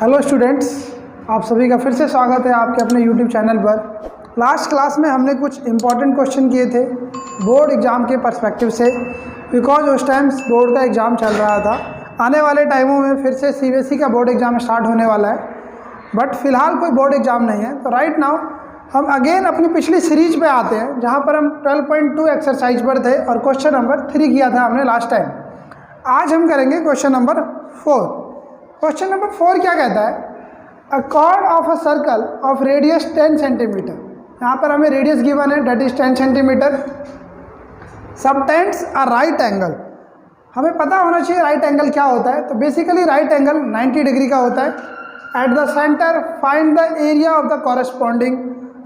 Hello students, आप सभी का फिर से स्वागत है आपके अपने यूट्यूब चैनल पर। लास्ट क्लास में हमने कुछ इम्पॉर्टेंट क्वेश्चन किए थे बोर्ड एग्ज़ाम के पर्सपेक्टिव से, बिकॉज उस टाइम बोर्ड का एग्ज़ाम चल रहा था। आने वाले टाइमों में फिर से सीबीएसई का बोर्ड एग्ज़ाम स्टार्ट होने वाला है, बट फ़िलहाल कोई बोर्ड एग्ज़ाम नहीं है। तो राइट नाउ हम अगेन अपनी पिछली सीरीज पे आते हैं, जहाँ पर हम 12.2 एक्सरसाइज पर थे और क्वेश्चन नंबर 3 किया था हमने लास्ट टाइम। आज हम करेंगे क्वेश्चन नंबर 4। क्वेश्चन नंबर 4 क्या कहता है? A chord of a circle of radius 10 centimetre. यहाँ पर हमें रेडियस गिवन है, that is 10 centimetre. Subtends a right angle. हमें पता होना चाहिए राइट एंगल क्या होता है। तो बेसिकली राइट एंगल 90 डिग्री का होता है। At the centre find the area of the corresponding.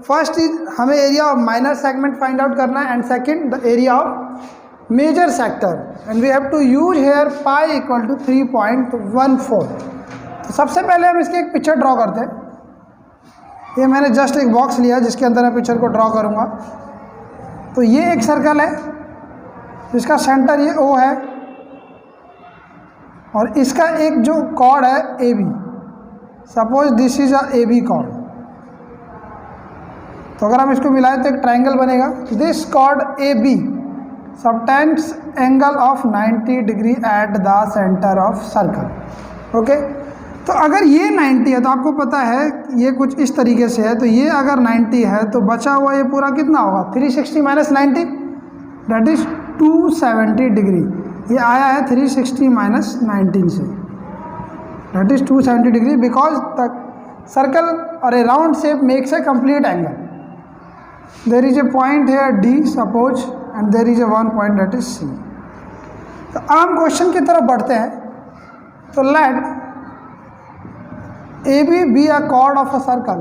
First is हमें area of minor segment find out करना है, and second the area of major sector, and we have to use here pi equal to 3.14। तो सबसे पहले हम इसकी एक picture draw करते हैं। ये मैंने जस्ट एक बॉक्स लिया जिसके अंदर मैं पिक्चर को ड्रॉ करूँगा। तो ये एक सर्कल है जिसका सेंटर ये O है, और इसका एक जो कॉर्ड है AB। Suppose this is a AB chord. तो अगर हम इसको मिलाएं तो एक ट्राइंगल बनेगा। This chord AB subtends angle of 90 degree at the centre of circle. Okay, तो अगर ये 90 है तो आपको पता है ये कुछ इस तरीके से है। तो ये अगर 90 है तो बचा हुआ ये पूरा कितना होगा? 360 माइनस 90, दैट इज 270 डिग्री। ये आया है 360 माइनस 19 से, that is 270 degree, because the circle और a round shape makes a complete angle. There is a point है D suppose, and there is a one point that is C। तो आम question की तरफ बढ़ते हैं। तो let AB be a chord of a circle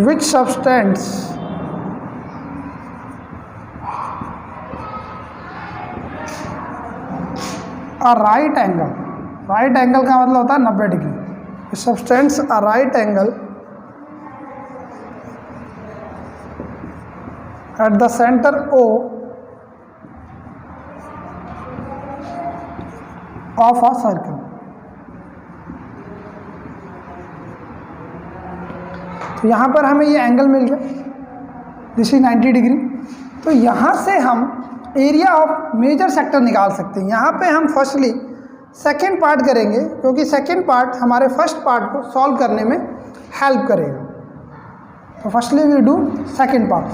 which subtends a right angle। Right angle का मतलब होता है 90 degree. It subtends a right angle at the center O of a circle। तो यहाँ पर हमें ये एंगल मिल गया, दिस इज 90 डिग्री। तो यहाँ से हम एरिया ऑफ मेजर सेक्टर निकाल सकते हैं। यहाँ पे हम फर्स्टली सेकेंड पार्ट करेंगे, क्योंकि सेकेंड पार्ट हमारे फर्स्ट पार्ट को सॉल्व करने में हेल्प करेगा। तो firstly we do second part.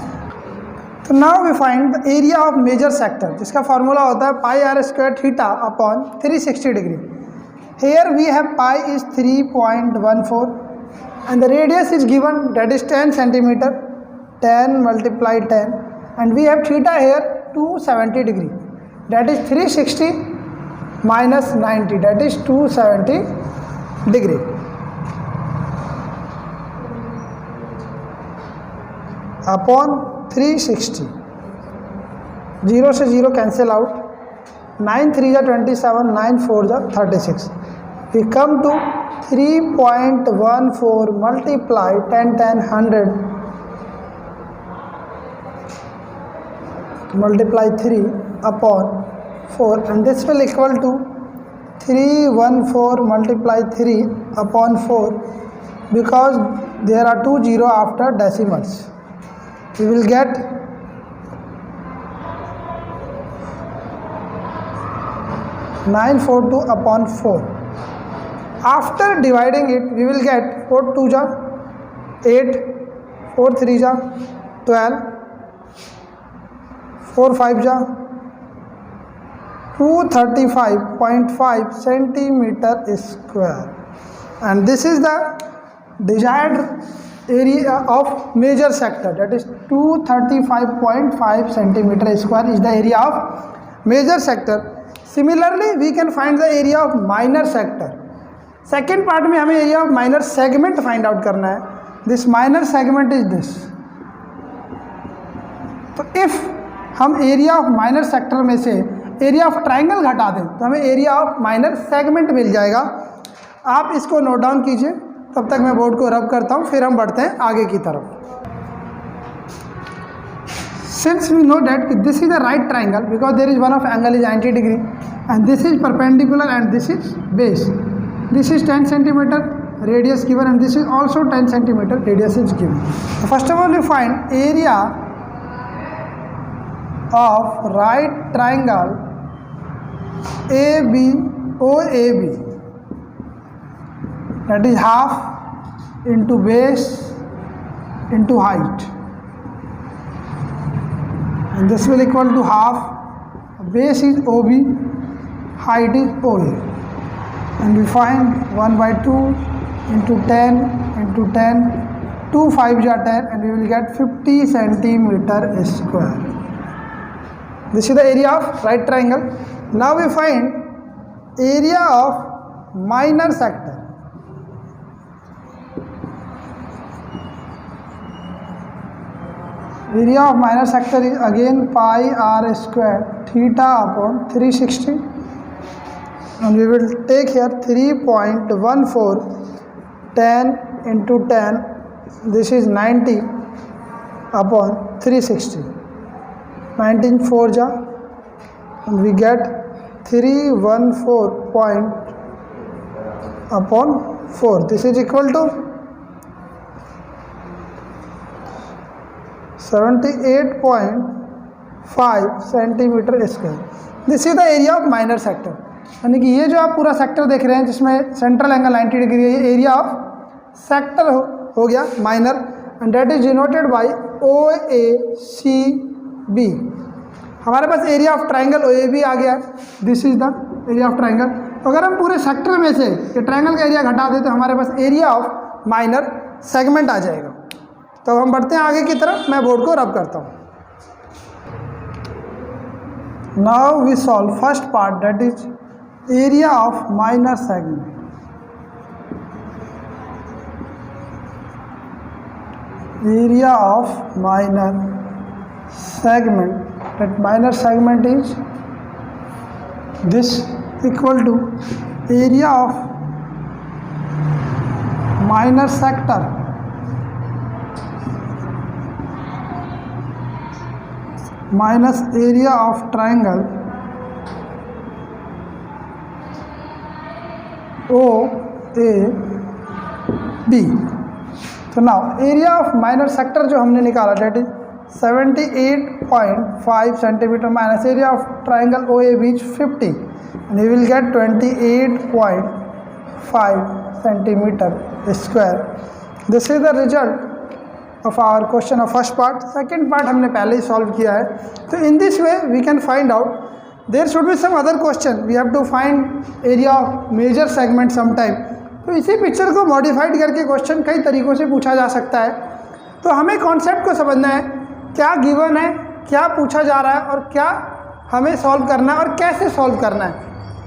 तो now we find the area of major sector, जिसका फॉर्मूला होता है pi r square theta upon 360 degree. Here we have pi is 3.14 and the radius is given, that is 10 centimetre, 10 multiply 10, and we have theta here 270 degree, that is 360 minus 90, that is 270 degree. Upon 360, 0 से 0 cancel out, 9 3 जा 27, 9 4 जा 36। We come to 3.14 multiply 10 10 100 multiply 3 upon 4, and this will equal to 314 multiply 3 upon 4, because there are 2 0 after decimals. We will get 942 upon 4. After dividing it, we will get 4 2 जा 8, 4 3 जा 12, 4 5 जा 235.5 centimeter square, and this is the desired area of major sector, that is 235.5 centimeter square is the area of major sector. Similarly we can find the area of minor sector. Second part में हमें area of minor segment find out करना है. This minor segment is this. तो if हम area of minor sector में से area of triangle घटा दें तो हमें area of minor segment मिल जाएगा। आप इसको नोट डाउन कीजिए, तब तक मैं बोर्ड को रब करता हूँ, फिर हम बढ़ते हैं आगे की तरफ। since we know that this is a right triangle because there is one of angle is 90 degree and this is perpendicular and this is base. This is 10 centimeter radius given and this is also 10 centimeter radius is given. So first of all we find area of right triangle ABOAB, that is half into base into height, and this will equal to half. Base is OB, height is OA, and we find 1/2 into 10 into 10, 2 5s are 10, and we will get 50 centimeter square. This is the area of right triangle. Now we find area of minor sector. Area of minor sector is again pi r square theta upon 360, and we will take here 3.14, 10 into 10, this is 90 upon 360, 19 4 ja, and we get 314 point upon 4. This is equal to 78.5 centimetre square. This is the area of minor sector. यानी कि ये जो आप पूरा sector देख रहे हैं जिसमें सेंट्रल एंगल 90 डिग्री है, ये एरिया ऑफ सेक्टर हो गया minor, and that is denoted by OACB. हमारे पास एरिया ऑफ ट्राइंगल OAB आ गया. This is the area of triangle. तो अगर हम पूरे सेक्टर में से ये ट्राइंगल का एरिया घटा दें तो हमारे पास एरिया ऑफ माइनर सेगमेंट आ जाएगा. तो हम बढ़ते हैं आगे की तरफ. मैं बोर्ड को रब करता हूँ. Now we solve first part, that is area of minor segment. Area of minor segment, that minor segment is this, equal to area of minor sector minus area of triangle OAB. तो now area of minor sector जो हमने निकाला that is 78.5 centimetre minus area of triangle OAB is 50, and you will get 28.5 centimeter square. This is the result of our question of first part. Second part हमने पहले ही solve किया है. तो in this way we can find out. There should be some other question. We have to find area of major segment sometime. तो इसी picture को modified करके question कई तरीक़ों से पूछा जा सकता है. तो हमें कॉन्सेप्ट को समझना है, क्या गिवन है, क्या पूछा जा रहा है और क्या हमें सॉल्व करना है और कैसे सॉल्व करना है.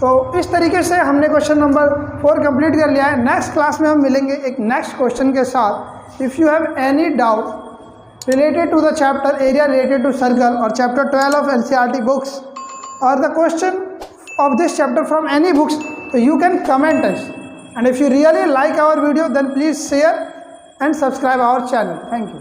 तो इस तरीके से हमने क्वेश्चन नंबर 4 कंप्लीट कर लिया है. नेक्स्ट क्लास में हम मिलेंगे एक नेक्स्ट क्वेश्चन के साथ. If you have any doubt related to the chapter area related to circle और चैप्टर 12 ऑफ NCERT बुक्स और the question of this chapter from any books, तो you can comment us. And if you really like our video, then please share and subscribe our channel. Thank you.